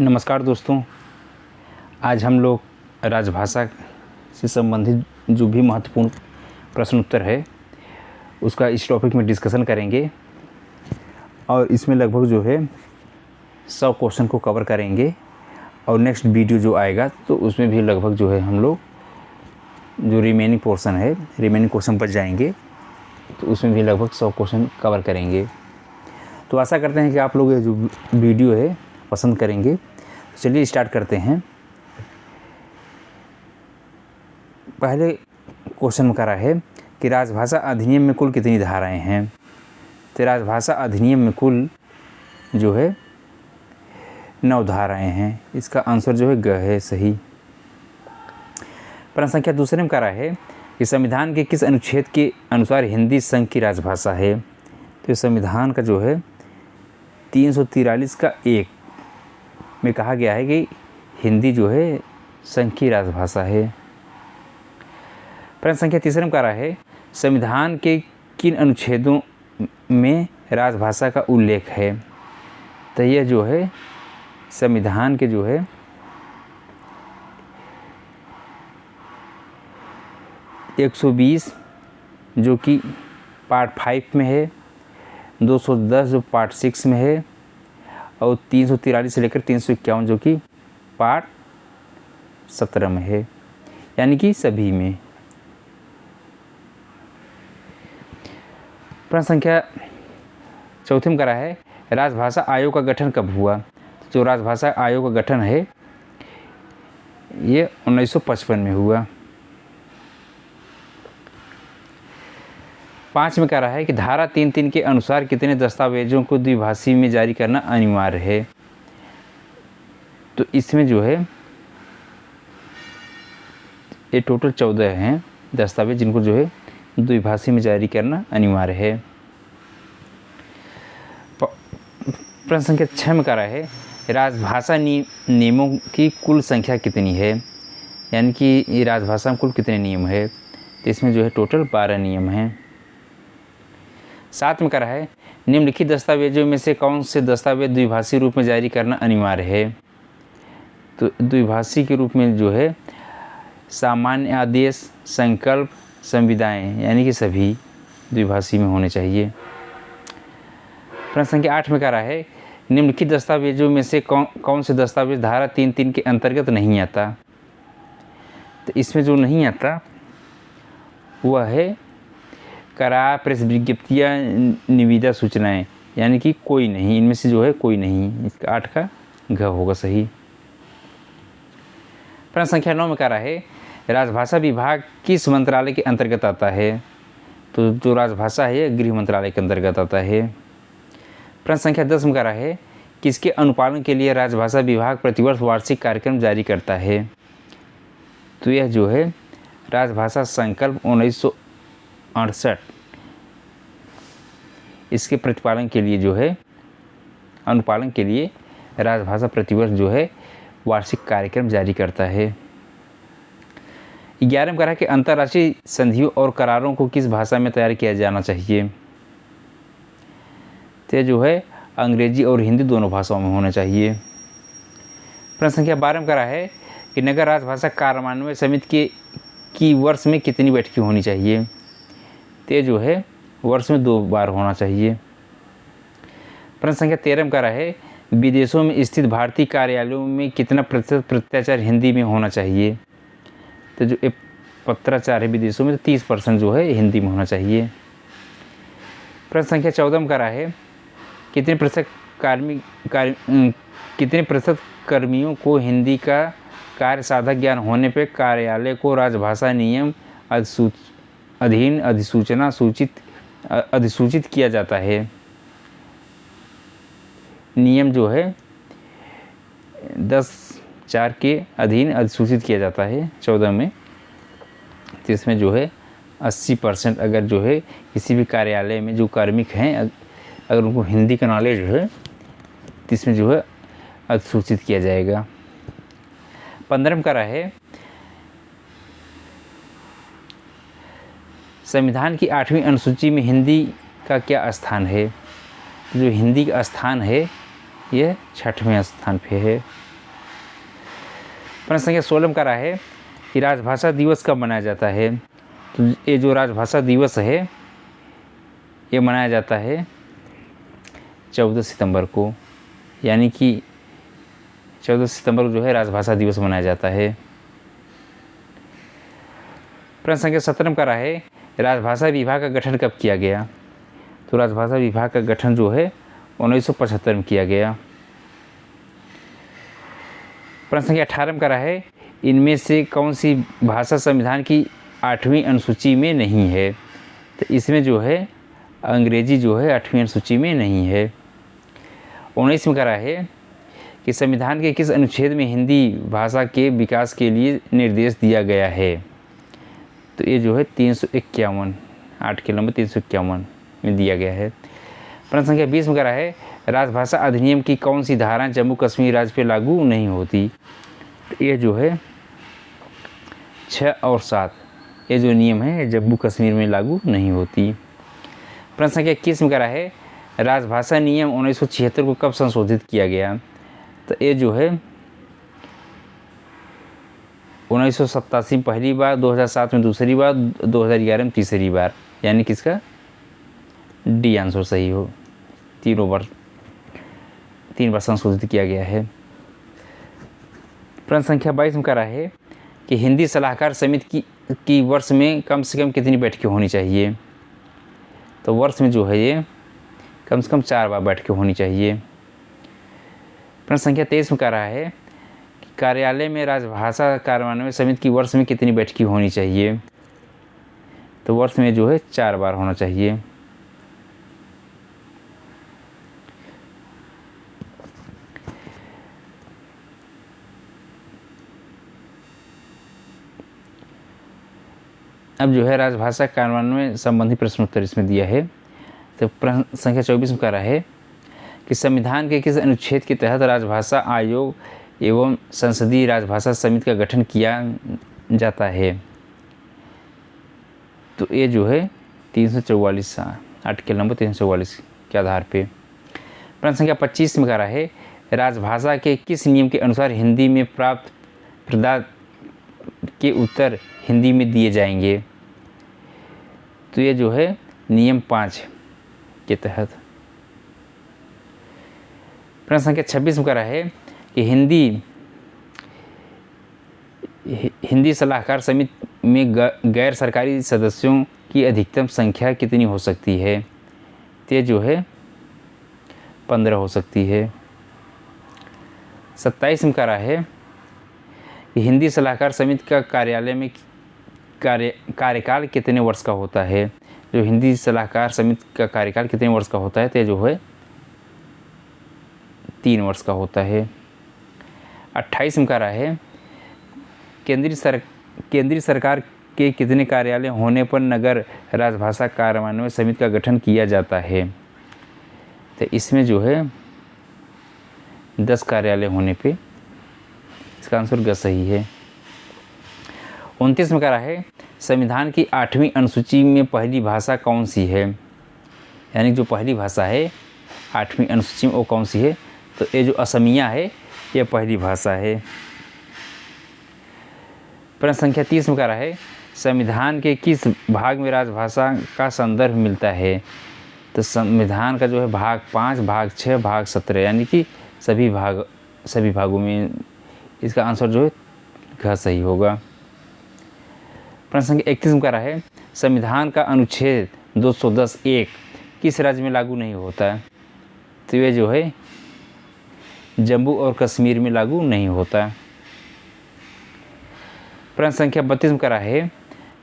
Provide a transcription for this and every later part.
नमस्कार दोस्तों, आज हम लोग राजभाषा से संबंधित जो भी महत्वपूर्ण प्रश्न उत्तर है उसका इस टॉपिक में डिस्कशन करेंगे और इसमें लगभग जो है 100 क्वेश्चन को कवर करेंगे। और नेक्स्ट वीडियो जो आएगा तो उसमें भी लगभग जो है हम लोग जो रिमेनिंग पोर्शन है रिमेनिंग क्वेश्चन पर जाएंगे, तो उसमें भी लगभग 100 क्वेश्चन कवर करेंगे। तो आशा करते हैं कि आप लोग ये जो वीडियो है पसंद करेंगे। चलिए स्टार्ट करते हैं। पहले क्वेश्चन में करा है कि राजभाषा अधिनियम में कुल कितनी धाराएं हैं। तो राजभाषा अधिनियम में कुल जो है 9 धाराएं हैं। इसका आंसर जो है ग है सही। प्रश्न संख्या दूसरे में करा है कि संविधान के किस अनुच्छेद के अनुसार हिंदी संघ की राजभाषा है। तो संविधान का जो है 343 का 1 में कहा गया है कि हिंदी जो है संघ की राजभाषा है। प्रश्न संख्या तीसरे में कह रहा है संविधान के किन अनुच्छेदों में राजभाषा का उल्लेख है। तो यह जो है संविधान के जो है 120 जो कि पार्ट 5 में है, 210 जो पार्ट 6 में है और 343 से लेकर 351 जो कि पार्ट 17 में है, यानी कि सभी में। प्रश्न संख्या चौथे में करा है राजभाषा आयोग का गठन कब हुआ। जो राजभाषा आयोग का गठन है ये 1955 में हुआ। 5 में कह रहा है कि धारा 3(3) के अनुसार कितने दस्तावेजों को द्विभाषी में जारी करना अनिवार्य है। तो इसमें जो है ये टोटल 14 हैं दस्तावेज जिनको जो है द्विभाषी में जारी करना अनिवार्य है। प्रश्न संख्या 6 में कह रहा है राजभाषा नियमों की कुल संख्या कितनी है, यानी कि ये राजभाषा में कुल कितने नियम है। तो इसमें जो है टोटल 12 नियम हैं। 7 में कह रहा है निम्नलिखित दस्तावेजों में से कौन से दस्तावेज द्विभाषी रूप में जारी करना अनिवार्य है। तो द्विभाषी के रूप में जो है सामान्य आदेश, संकल्प, संविदाएं, यानी कि सभी द्विभाषी में होने चाहिए। प्रश्न संख्या 8 में कह रहा है निम्नलिखित दस्तावेजों में से कौन से दस्तावेज धारा 3(3) के अंतर्गत नहीं आता। तो इसमें जो नहीं आता वह है करार, प्रेस विज्ञप्तियाँ, निविदा सूचनाएं, यानी कि कोई नहीं, इनमें से जो है कोई नहीं। इसका 8 का घ होगा सही। प्रश्न संख्या 9 में कह रहा है राजभाषा विभाग किस मंत्रालय के अंतर्गत आता है। तो जो राजभाषा है यह गृह मंत्रालय के अंतर्गत आता है। प्रश्न संख्या 10 में कह रहा है किसके अनुपालन के लिए राजभाषा विभाग प्रतिवर्ष वार्षिक कार्यक्रम जारी करता है। तो यह जो है राजभाषा संकल्प 1968 इसके प्रतिपालन के लिए जो है अनुपालन के लिए राजभाषा प्रतिवर्ष जो है वार्षिक कार्यक्रम जारी करता है। 11 में कहा कि अंतर्राष्ट्रीय संधियों और करारों को किस भाषा में तैयार किया जाना चाहिए। तो जो है अंग्रेजी और हिंदी दोनों भाषाओं में होना चाहिए। प्रश्न संख्या 12 में कहा है कि नगर राजभाषा कार्यान्वयन समिति की वर्ष में कितनी बैठकें होनी चाहिए। तो जो है वर्ष में 2 बार होना चाहिए। प्रश्न संख्या 13 में कह रहा है विदेशों में स्थित भारतीय कार्यालयों में कितना प्रतिशत प्रत्याचार हिंदी में होना चाहिए। तो जो पत्राचार है विदेशों में तो 30% जो है हिंदी में होना चाहिए। प्रश्न संख्या 14 में कह रहा है कितने प्रतिशत कर्मियों को हिंदी का कार्य साधक ज्ञान होने पर कार्यालय को राजभाषा नियम अधीन अधिसूचित किया जाता है। नियम जो है 10(4) के अधीन अधिसूचित किया जाता है 14 में। तो इसमें जो है 80% अगर जो है किसी भी कार्यालय में जो कार्मिक हैं अगर उनको हिंदी का नॉलेज है तो इसमें जो है अधिसूचित किया जाएगा। 15 में कह रहा है संविधान की 8वीं अनुसूची में हिंदी का क्या स्थान है। जो हिंदी का स्थान है यह 6वें स्थान पे है। प्रश्न संख्या 16 में कह रहा है कि राजभाषा दिवस कब मनाया जाता है। तो ये जो राजभाषा दिवस है ये मनाया जाता है 14 सितंबर को, यानी कि 14 सितंबर को जो है राजभाषा दिवस मनाया जाता है। प्रश्न संख्या 17 में कह रहा है राजभाषा विभाग का गठन कब किया गया। तो राजभाषा विभाग का गठन जो है 1975 में किया गया। प्रश्न संख्या 18 में कह रहा है इनमें से कौन सी भाषा संविधान की 8वीं अनुसूची में नहीं है। तो इसमें जो है अंग्रेजी जो है 8वीं अनुसूची में नहीं है। 19 में कह रहा है कि संविधान के किस अनुच्छेद में हिंदी भाषा के विकास के लिए निर्देश दिया गया है। तो ये जो है 351, 8 के नंबर 351 में दिया गया है। प्रश्न संख्या 20 में कह रहा है राजभाषा अधिनियम की कौन सी धारा जम्मू कश्मीर राज्य पर लागू नहीं होती। तो ये जो है 6 और 7 ये जो नियम है जम्मू कश्मीर में लागू नहीं होती। प्रश्न संख्या 21 में कह रहा है राजभाषा नियम 1976 को कब संशोधित किया गया। तो ये जो है 1987 में पहली बार, 2007 में दूसरी बार, 2011 में तीसरी बार, यानी किसका डी आंसर सही हो। 3 बार संशोधित किया गया है। प्रश्न संख्या 22 में कह रहा है कि हिंदी सलाहकार समिति की वर्ष में कम से कम कितनी बैठकें होनी चाहिए। तो वर्ष में जो है ये कम से कम 4 बार बैठकें होनी चाहिए। प्रश्न संख्या 23 में कह रहा है कि कार्यालय में राजभाषा कार्यान्वयन समिति की वर्ष में कितनी बैठकें होनी चाहिए। तो वर्ष में जो है 4 बार होना चाहिए। अब जो है राजभाषा कार्यान्वयन संबंधी प्रश्नोत्तर इसमें दिया है। तो प्रश्न संख्या 24 में कह रहा है कि संविधान के किस अनुच्छेद के तहत राजभाषा आयोग एवं संसदीय राजभाषा समिति का गठन किया जाता है। तो ये जो है 344, आर्टिकल नंबर 344 के आधार पे। प्रश्न संख्या 25 में कह रहा है राजभाषा के किस नियम के अनुसार हिंदी में प्राप्त प्रदान के उत्तर हिंदी में दिए जाएंगे। तो ये जो है नियम 5 के तहत। प्रश्न संख्या 26 में कह रहा है कि हिंदी सलाहकार समिति में गैर सरकारी सदस्यों की अधिकतम संख्या कितनी हो सकती है। तो ये जो है 15 हो सकती है। 27 में कह रहा है कि हिंदी सलाहकार समिति का कार्यालय में कार्यकाल कितने वर्ष का होता है। जो हिंदी सलाहकार समिति का कार्यकाल कितने वर्ष का होता है। तो जो है 3 वर्ष का होता है। 28 में कह रहा है केंद्रीय सरकार के कितने कार्यालय होने पर नगर राजभाषा कार्यान्वयन समिति का गठन किया जाता है। तो इसमें जो है 10 कार्यालय होने पे इसका आंसर ग सही है। 29 में कह रहा है संविधान की 8वीं अनुसूची में पहली भाषा कौन सी है। यानी जो पहली भाषा है 8वीं अनुसूची में वो कौन सी है। तो ये जो असमिया है ये पहली भाषा है। प्रश्न संख्या 30 में कह रहा है संविधान के किस भाग में राजभाषा का संदर्भ मिलता है। तो संविधान का जो है भाग 5, भाग 6, भाग 17, यानी कि सभी भागों में इसका आंसर जो है घ सही होगा। प्रश्न संख्या 31 में कह रहा है संविधान का अनुच्छेद 210(1) किस राज्य में लागू नहीं होता है। तो ये जो है जम्मू और कश्मीर में लागू नहीं होता। प्रश्न संख्या 32 में कह रहा है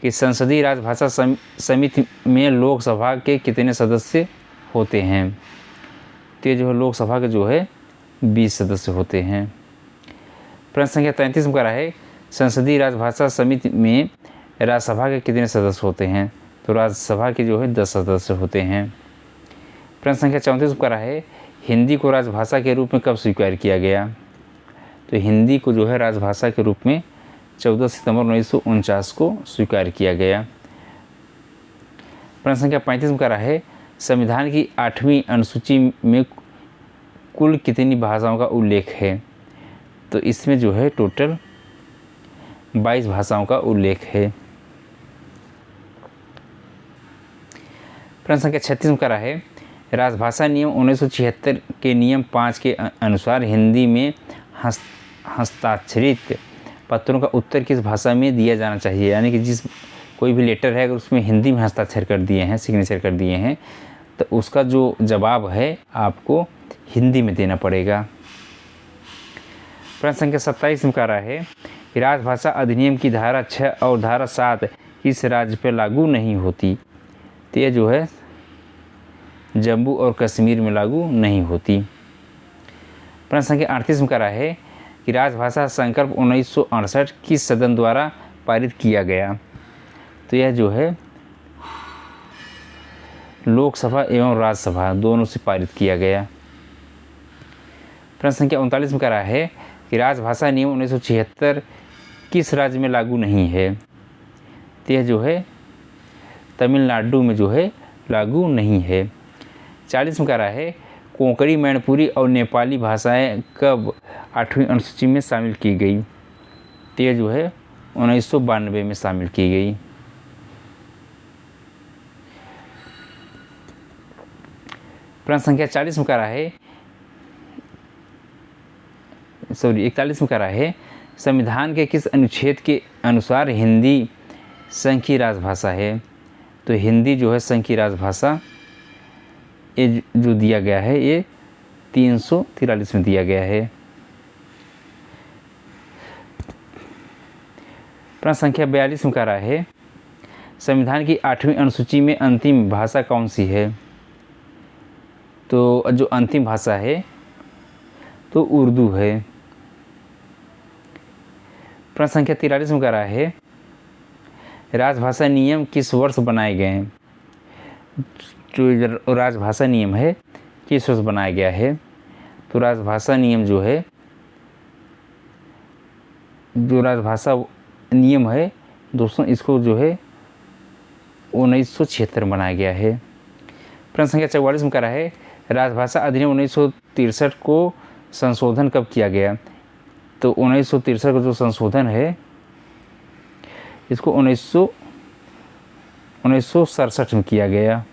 कि संसदीय राजभाषा समिति में लोकसभा के कितने सदस्य होते हैं। तो ये जो है लोकसभा के जो है 20 सदस्य होते हैं। प्रश्न संख्या 33 में कह रहा है संसदीय राजभाषा समिति में राज्यसभा के कितने सदस्य होते हैं। तो राज्यसभा के जो है 10 सदस्य होते हैं। प्रश्न संख्या 34 में कह रहा है हिंदी को राजभाषा के रूप में कब स्वीकार किया गया। तो हिंदी को जो है राजभाषा के रूप में 14 सितंबर 1949 को स्वीकार किया गया। प्रश्न संख्या 35 में कह रहा है संविधान की 8वीं अनुसूची में कुल कितनी भाषाओं का उल्लेख है। तो इसमें जो है टोटल 22 भाषाओं का उल्लेख है। प्रश्न संख्या 36 में करा है राजभाषा नियम 1976 के नियम 5 के अनुसार हिंदी में हस्ताक्षरित पत्रों का उत्तर किस भाषा में दिया जाना चाहिए। यानी कि जिस कोई भी लेटर है अगर उसमें हिंदी में हस्ताक्षर कर दिए हैं, सिग्नेचर कर दिए हैं, तो उसका जो जवाब है आपको हिंदी में देना पड़ेगा। प्रश्न संख्या 27 में कह रहा है कि राजभाषा अधिनियम की धारा 6 और धारा 7 किस राज्य पर लागू नहीं होती। तो ये जो है जम्मू और कश्मीर में लागू नहीं होती। प्रश्न संख्या 38 में कह रहा है कि राजभाषा संकल्प 1968 किस सदन द्वारा पारित किया गया। तो यह जो है लोकसभा एवं राज्यसभा दोनों से पारित किया गया। प्रश्न संख्या 39 में कह रहा है कि राजभाषा नियम 1976 किस राज्य में लागू नहीं है। तो यह जो है तमिलनाडु में जो है लागू नहीं है। 40 में कह रहा है कोंकणी, मैनपुरी और नेपाली भाषाएं कब 8वीं अनुसूची में शामिल की गई। तो यह जो है 1992 में शामिल की गई। प्रश्न संख्या 40 में कह रहा है 41 में कह रहा है संविधान के किस अनुच्छेद के अनुसार हिंदी संघ की राजभाषा है। तो हिंदी जो है संघ की राजभाषा ये जो दिया गया है ये 343 में दिया गया है। प्रश्न संख्या 42 में कह रहा है संविधान की 8वीं अनुसूची में अंतिम भाषा कौन सी है। तो जो अंतिम भाषा है तो उर्दू है। प्रश्न संख्या 43 में कह रहा है राजभाषा नियम किस वर्ष बनाए गए हैं। जो राजभाषा नियम है किस वर्ष बनाया गया है। तो राजभाषा नियम जो है जो राजभाषा नियम है दोस्तों इसको जो है 1976 में बनाया गया है। प्रश्न संख्या 44 में कह रहा है राजभाषा अधिनियम 1963 को संशोधन कब किया गया। तो 1963 का जो संशोधन है इसको 1967 में किया गया।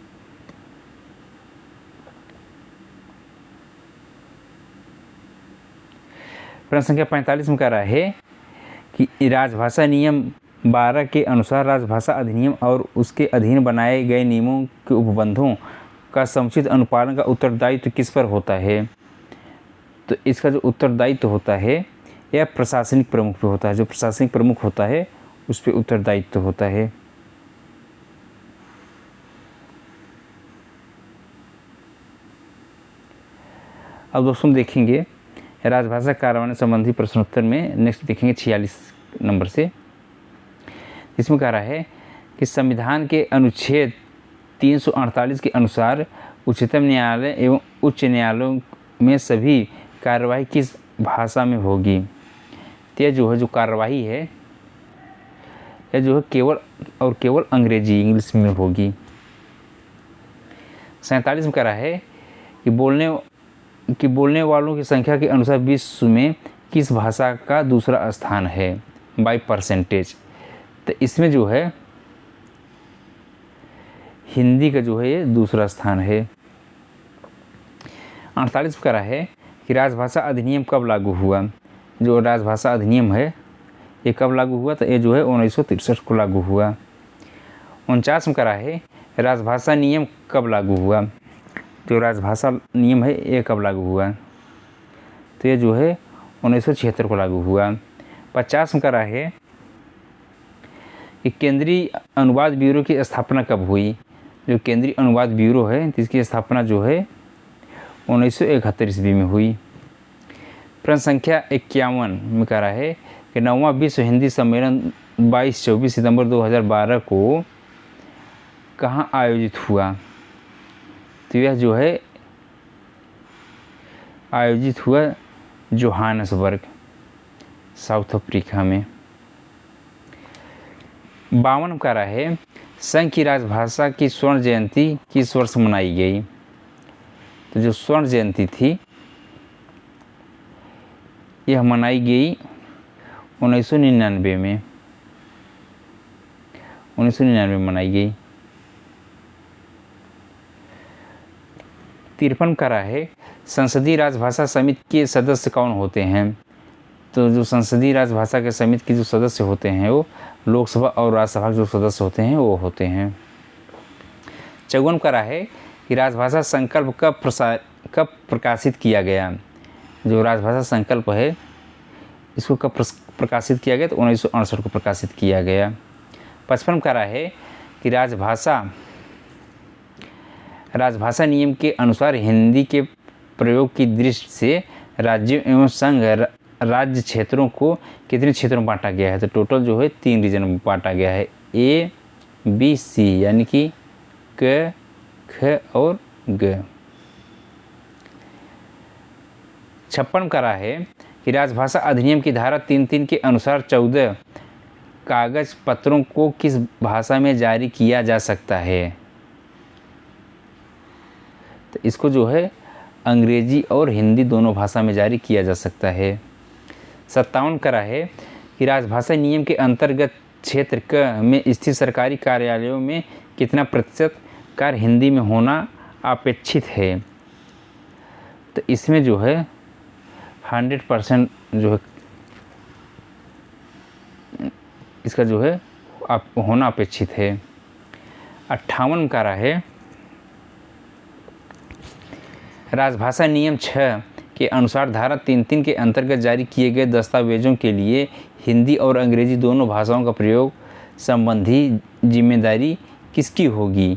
प्रश्न संख्या 45 में कह रहा है कि राजभाषा नियम 12 के अनुसार राजभाषा अधिनियम और उसके अधीन बनाए गए नियमों के उपबंधों का समुचित अनुपालन का उत्तरदायित्व किस पर होता है। तो इसका जो उत्तरदायित्व होता है यह प्रशासनिक प्रमुख पे होता है। जो प्रशासनिक प्रमुख होता है उस पर उत्तरदायित्व होता है। अब दोस्तों देखेंगे राजभाषा कार्यान्वयन संबंधी प्रश्नोत्तर में नेक्स्ट देखेंगे 46 नंबर से, इसमें कह रहा है कि संविधान के अनुच्छेद 348 के अनुसार उच्चतम न्यायालय एवं उच्च न्यायालयों में सभी कार्यवाही किस भाषा में होगी। तो यह जो है जो कार्यवाही है यह जो है केवल और केवल अंग्रेजी इंग्लिश में होगी। 47 में कह रहा है कि बोलने वालों की संख्या के अनुसार विश्व में किस भाषा का दूसरा स्थान है बाय परसेंटेज। तो इसमें जो है हिंदी का जो है ये दूसरा स्थान है। 48 कह रहा है कि राजभाषा अधिनियम कब लागू हुआ। जो राजभाषा अधिनियम है ये कब लागू हुआ। तो ये जो है 1963 को लागू हुआ। 49 में कह रहा है राजभाषा नियम कब लागू हुआ। जो राजभाषा नियम है ये कब लागू हुआ। तो ये जो है 1976 को लागू हुआ। 50 में कह रहा है कि केंद्रीय अनुवाद ब्यूरो की स्थापना कब हुई। जो केंद्रीय अनुवाद ब्यूरो है जिसकी स्थापना जो है 1971 ईस्वी में हुई। प्रश्न संख्या 51 में कह रहा है कि 9वां विश्व हिंदी सम्मेलन 22-24 सितंबर 2012 को कहाँ आयोजित हुआ। तो यह जो है आयोजित हुआ जोहान्सबर्ग साउथ अफ्रीका में। 52 कह रहा है संघ की राजभाषा की स्वर्ण जयंती किस वर्ष मनाई गई। तो जो स्वर्ण जयंती थी यह मनाई गई 1999 में। 1999 में मनाई गई। 53 करा है, संसदीय राजभाषा समिति के सदस्य कौन होते हैं? तो जो संसदीय राजभाषा के समिति के जो सदस्य होते हैं वो लोकसभा और राज्यसभा के जो सदस्य होते हैं वो होते हैं। 54 करा है कि राजभाषा संकल्प कब प्रकाशित किया गया? जो राजभाषा संकल्प है इसको कब प्रकाशित किया गया? तो 1968 को प्रकाशित किया गया। 55 करा है कि राजभाषा नियम के अनुसार हिंदी के प्रयोग की दृष्टि से राज्यों एवं संघ राज्य क्षेत्रों को कितने क्षेत्रों में बांटा गया है? तो टोटल जो है 3 रीजन में बांटा गया है, A, B, C, यानी कि क, ख और ग। 56 करा है कि राजभाषा अधिनियम की धारा 3(3) के अनुसार 14 कागज पत्रों को किस भाषा में जारी किया जा सकता है? तो इसको जो है अंग्रेजी और हिंदी दोनों भाषा में जारी किया जा सकता है। 57 करा है कि राजभाषा नियम के अंतर्गत क्षेत्र क में स्थित सरकारी कार्यालयों में कितना प्रतिशत कार्य हिंदी में होना अपेक्षित है? तो इसमें जो है 100% जो है इसका जो है होना अपेक्षित है। 58 करा है राजभाषा नियम 6 के अनुसार धारा 3(3) के अंतर्गत जारी किए गए दस्तावेजों के लिए हिंदी और अंग्रेजी दोनों भाषाओं का प्रयोग संबंधी जिम्मेदारी किसकी होगी?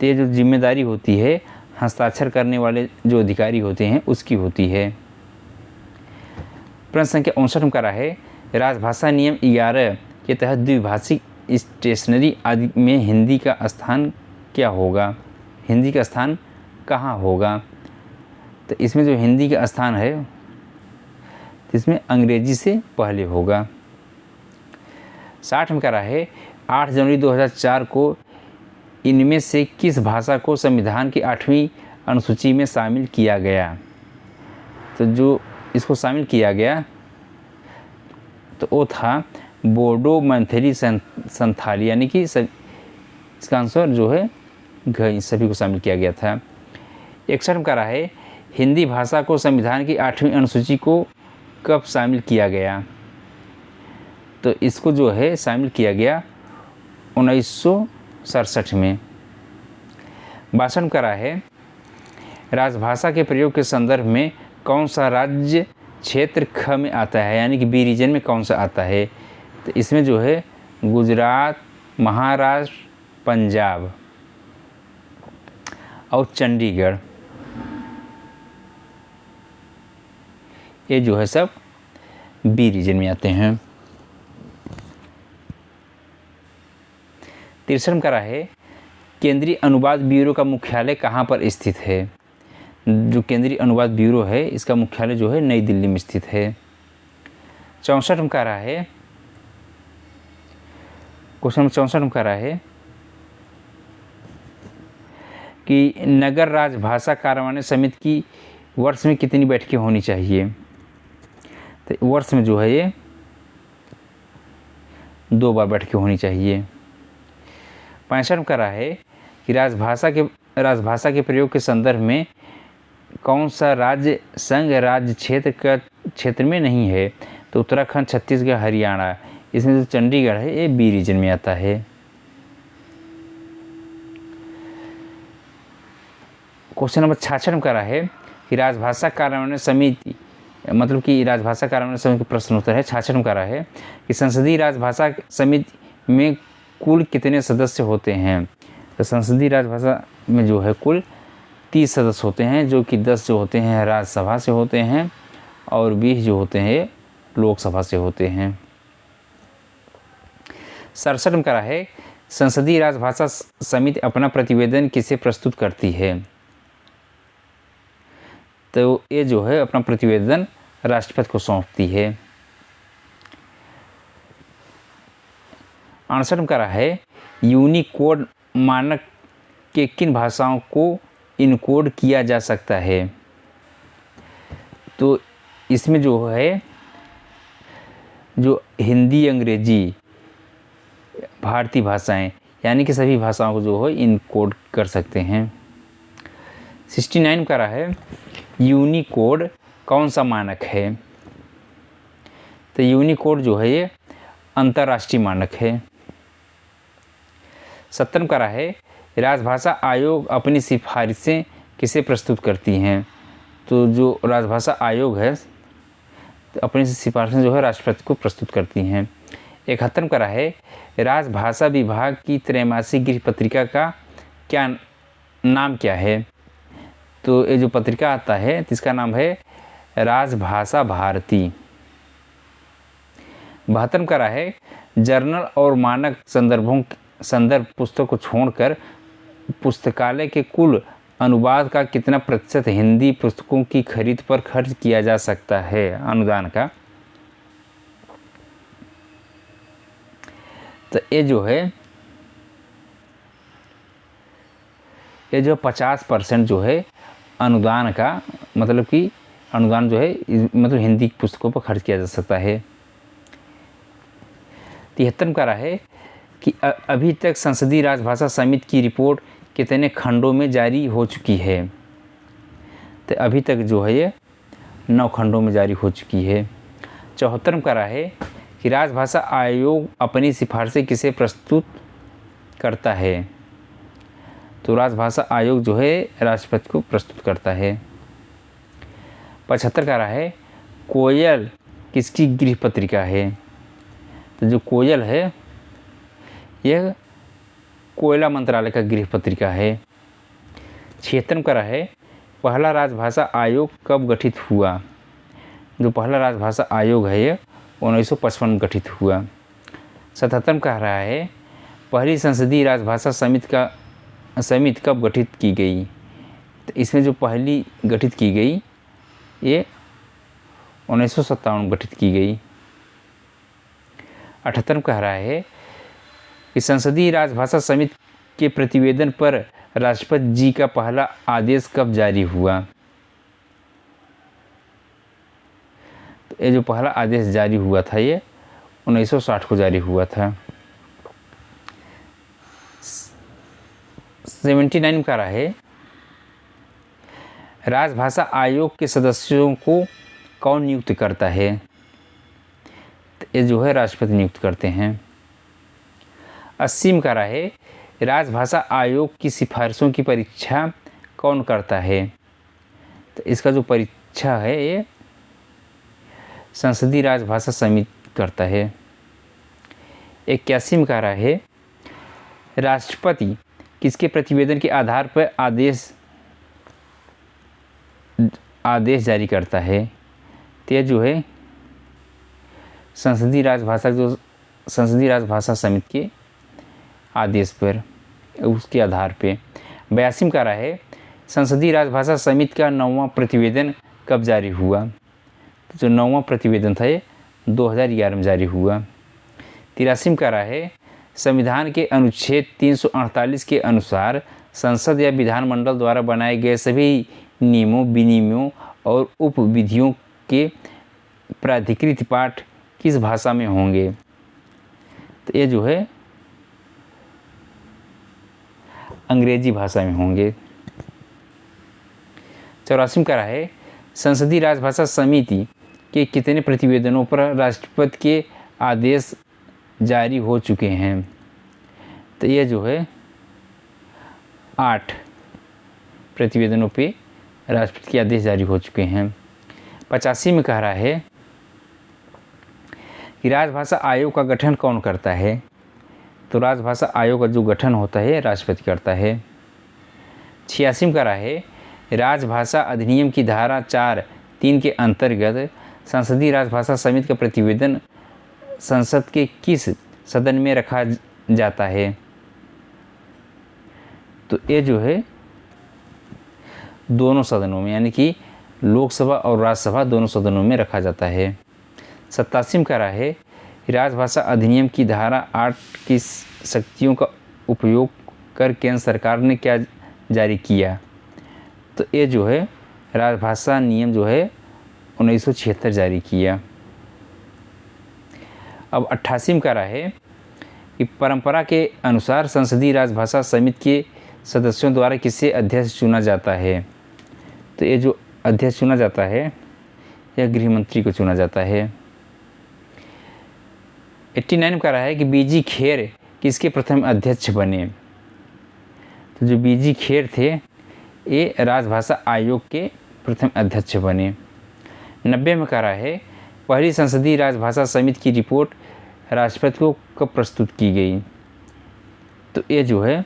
तो ये जो जिम्मेदारी होती है हस्ताक्षर करने वाले जो अधिकारी होते हैं उसकी होती है। प्रश्न संख्या 59 में करा है राजभाषा नियम 11 के तहत द्विभाषिक स्टेशनरी आदि में हिंदी का स्थान क्या होगा? हिंदी का स्थान कहाँ होगा? तो इसमें जो हिंदी का स्थान है इसमें अंग्रेजी से पहले होगा। 60 में करा है 8 जनवरी 2004 को इनमें से किस भाषा को संविधान की 8वीं अनुसूची में शामिल किया गया? तो जो इसको शामिल किया गया तो वो था बोडो मैथिली संथाली, यानी कि इसका आंसर जो है घ, सभी को शामिल किया गया था। 61 में करा है हिंदी भाषा को संविधान की 8वीं अनुसूची को कब शामिल किया गया? तो इसको जो है शामिल किया गया 1967 में। 62 में करा है राजभाषा के प्रयोग के संदर्भ में कौन सा राज्य क्षेत्र ख में आता है, यानी कि बी रीजन में कौन सा आता है? तो इसमें जो है गुजरात, महाराष्ट्र, पंजाब और चंडीगढ़, ये जो है सब बी रीजन में आते हैं। 63 में करा है केंद्रीय अनुवाद ब्यूरो का मुख्यालय कहाँ पर स्थित है? जो केंद्रीय अनुवाद ब्यूरो है इसका मुख्यालय जो है नई दिल्ली में स्थित है। 64 में करा है क्वेश्चन 64 में करा है कि नगर राजभाषा कार्यान्वयन समिति की वर्ष में कितनी बैठकें होनी चाहिए? तो वर्ष में जो है ये 2 बार बैठकें होनी चाहिए। 65 में करा है कि राजभाषा के प्रयोग के संदर्भ में कौन सा राज्य संघ राज्य क्षेत्र में नहीं है? तो उत्तराखंड, छत्तीसगढ़, हरियाणा, इसमें जो चंडीगढ़ है ये बी रीजन में आता है। क्वेश्चन नंबर 66 में करा है कि राजभाषा कार्यान्वयन समिति, मतलब कि राजभाषा कार्यान्वयन समिति का प्रश्न उत्तर है। 66 में करा है कि संसदीय राजभाषा समिति में कुल कितने सदस्य होते हैं? तो संसदीय राजभाषा में जो है कुल 30 सदस्य होते हैं, जो कि 10 जो होते हैं राज्यसभा से होते हैं और 20 जो होते हैं लोकसभा से होते हैं। 67 में करा है संसदीय राजभाषा समिति अपना प्रतिवेदन किसे प्रस्तुत करती है? तो ये जो है अपना प्रतिवेदन राष्ट्रपति को सौंपती है। 68 में करा है यूनिकोड मानक के किन भाषाओं को इनकोड किया जा सकता है? तो इसमें जो है जो हिंदी, अंग्रेजी भारतीय भाषाएं, यानी कि सभी भाषाओं को जो है इनकोड कर सकते हैं। 69 करा है यूनिकोड कौन सा मानक है? तो यूनिकोड जो है ये अंतर्राष्ट्रीय मानक है। 70 करा है राजभाषा आयोग अपनी सिफारिशें किसे प्रस्तुत करती हैं? तो जो राजभाषा आयोग है तो अपनी सिफारिशें जो है राष्ट्रपति को प्रस्तुत करती हैं। 71 करा है राजभाषा विभाग की त्रैमासिक गृह पत्रिका का नाम क्या है? तो ये जो पत्रिका आता है इसका नाम है राजभाषा भारती। 72 करा है जर्नल और मानक संदर्भ पुस्तक को छोड़कर पुस्तकालय के कुल अनुवाद का कितना प्रतिशत हिंदी पुस्तकों की खरीद पर खर्च किया जा सकता है अनुदान का? तो ये जो 50% जो है अनुदान का, मतलब कि अनुदान जो है मतलब हिंदी पुस्तकों पर खर्च किया जा सकता है। 73 करा है कि अभी तक संसदीय राजभाषा समिति की रिपोर्ट कितने खंडों में जारी हो चुकी है? तो अभी तक जो है ये 9 खंडों में जारी हो चुकी है। 74 करा है कि राजभाषा आयोग अपनी सिफारिशें किसे प्रस्तुत करता है? तो राजभाषा आयोग जो है राष्ट्रपति को प्रस्तुत करता है। 75 करा है कोयल किसकी गृह पत्रिका है? तो जो कोयल है यह कोयला मंत्रालय का गृह पत्रिका है। 76 करा है पहला राजभाषा आयोग कब गठित हुआ? जो पहला राजभाषा आयोग है ये 1955 में गठित हुआ। 77 कह रहा है पहली संसदीय राजभाषा समिति कब गठित की गई? तो इसमें जो पहली गठित की गई ये 1957 में गठित की गई। 78 कह रहा है कि संसदीय राजभाषा समिति के प्रतिवेदन पर राष्ट्रपति जी का पहला आदेश कब जारी हुआ? तो ये जो पहला आदेश जारी हुआ था ये 1960 को जारी हुआ था। 79 कह रहा है राजभाषा आयोग के सदस्यों को कौन नियुक्त करता है? तो ये जो है राष्ट्रपति नियुक्त करते हैं। 80 में कह रहा है राजभाषा आयोग की सिफारिशों की परीक्षा कौन करता है? तो इसका जो परीक्षा है ये संसदीय राजभाषा समिति करता है। 81 में कह रहा है राष्ट्रपति किसके प्रतिवेदन के आधार पर आदेश जारी करता है? तो यह जो है संसदीय राजभाषा समिति के आदेश पर, उसके आधार पे। 82 में कह रहा है संसदीय राजभाषा समिति का 9वां प्रतिवेदन कब जारी हुआ? तो जो 9वां प्रतिवेदन था ये 2011 में जारी हुआ। 83 में कह रहा है संविधान के अनुच्छेद 348 के अनुसार संसद या विधानमंडल द्वारा बनाए गए सभी नियमों, विनियमों और उपविधियों के प्राधिकृत पाठ किस भाषा में होंगे? तो ये जो है अंग्रेजी भाषा में होंगे। 84 में कह रहा है संसदीय राजभाषा समिति के कितने प्रतिवेदनों पर राष्ट्रपति के आदेश जारी हो चुके हैं? तो यह जो है 8 प्रतिवेदनों पे राष्ट्रपति के आदेश जारी हो चुके हैं। 85 में कह रहा है कि राजभाषा आयोग का गठन कौन करता है? तो राजभाषा आयोग का जो गठन होता है राष्ट्रपति करता है। 86 में कह रहा है राजभाषा अधिनियम की धारा 4(3) के अंतर्गत संसदीय राजभाषा समिति का प्रतिवेदन संसद के किस सदन में रखा जाता है? तो ये जो है दोनों सदनों में, यानी कि लोकसभा और राज्यसभा दोनों सदनों में रखा जाता है। 87 में कह रहा है राजभाषा अधिनियम की धारा 8 की शक्तियों का उपयोग कर केंद्र सरकार ने क्या जारी किया? तो ये जो है राजभाषा नियम जो है 1976 जारी किया। अब 88 में कह रहा है कि परंपरा के अनुसार संसदीय राजभाषा समिति के सदस्यों द्वारा किसे अध्यक्ष चुना जाता है। तो ये जो अध्यक्ष चुना जाता है यह गृह मंत्री को चुना जाता है। 89 में कह रहा है कि बीजी खेर किसके प्रथम अध्यक्ष बने। तो जो बीजी खेर थे ये राजभाषा आयोग के प्रथम अध्यक्ष बने। 90 में कह रहा है पहली संसदीय राजभाषा समिति की रिपोर्ट राष्ट्रपति को कब प्रस्तुत की गई। तो ये जो है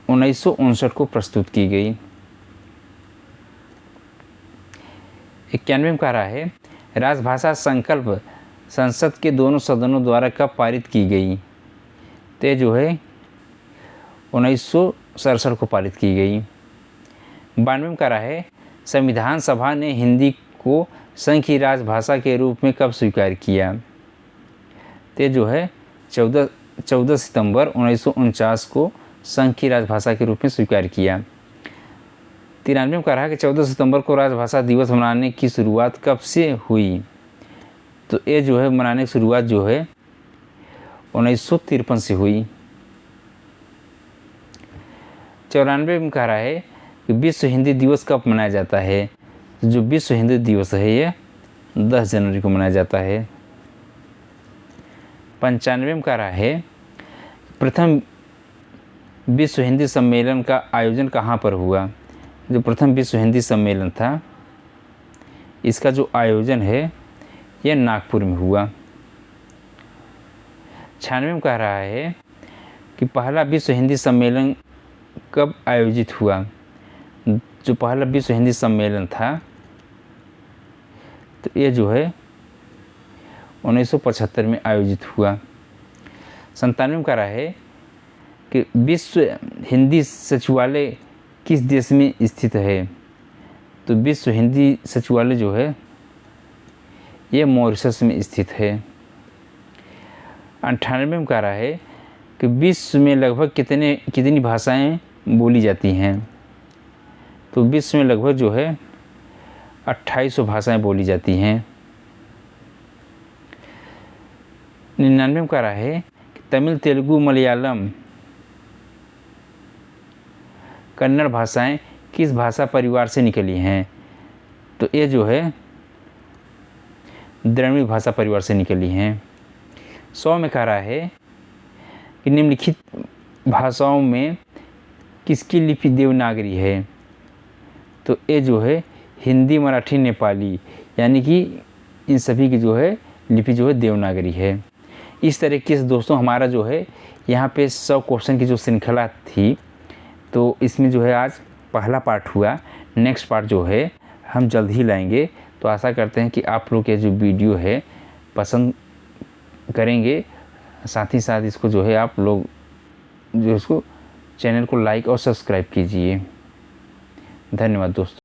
1959 को प्रस्तुत की गई। 91 में कह रहा है राजभाषा संकल्प संसद के दोनों सदनों द्वारा कब पारित की गई। तो ये जो है 1967 को पारित की गई। 92 में कह रहा है संविधान सभा ने हिंदी को संघ की राजभाषा के रूप में कब स्वीकार किया। तो जो है 14 सितंबर 1949 को संघ की राजभाषा के रूप में स्वीकार किया। 93 में कह रहा है कि 14 सितंबर को राजभाषा दिवस मनाने की शुरुआत कब से हुई। तो ये जो है मनाने की शुरुआत जो है 1953 से हुई। 94 में कह रहा है कि विश्व हिंदी दिवस कब मनाया जाता है। जो विश्व हिंदी दिवस है ये 10 जनवरी को मनाया जाता है। 95 में कह रहा है प्रथम विश्व हिंदी सम्मेलन का आयोजन कहाँ पर हुआ। जो प्रथम विश्व हिंदी सम्मेलन था इसका जो आयोजन है यह नागपुर में हुआ। 96 में कह रहा है कि पहला विश्व हिंदी सम्मेलन कब आयोजित हुआ। जो पहला विश्व हिंदी सम्मेलन था तो ये जो है 1975 में आयोजित हुआ। 97 में कह रहा है कि विश्व हिंदी सचिवालय किस देश में स्थित है। तो विश्व हिंदी सचिवालय जो है ये मॉरिशस में स्थित है। 98 में कह रहा है कि विश्व में लगभग कितनी भाषाएं बोली जाती हैं। तो विश्व में लगभग जो है 2800 भाषाएं बोली जाती हैं। 99 में कह रहा है कि तमिल, तेलुगु, मलयालम, कन्नड़ भाषाएं किस भाषा परिवार से निकली हैं। तो ये जो है द्रविड़ भाषा परिवार से निकली हैं। 100 में कह रहा है कि निम्नलिखित भाषाओं में किसकी लिपि देवनागरी है। तो ये जो है हिंदी, मराठी, नेपाली यानी कि इन सभी की जो है लिपि जो है देवनागरी है। इस तरीके से दोस्तों हमारा जो है यहाँ पे 100 क्वेश्चन की जो श्रृंखला थी तो इसमें जो है आज पहला पार्ट हुआ। नेक्स्ट पार्ट जो है हम जल्द ही लाएंगे। तो आशा करते हैं कि आप लोग के जो वीडियो है पसंद करेंगे। साथ ही साथ इसको जो है आप लोग जो इसको चैनल को लाइक और सब्सक्राइब कीजिए। धन्यवाद दोस्तों।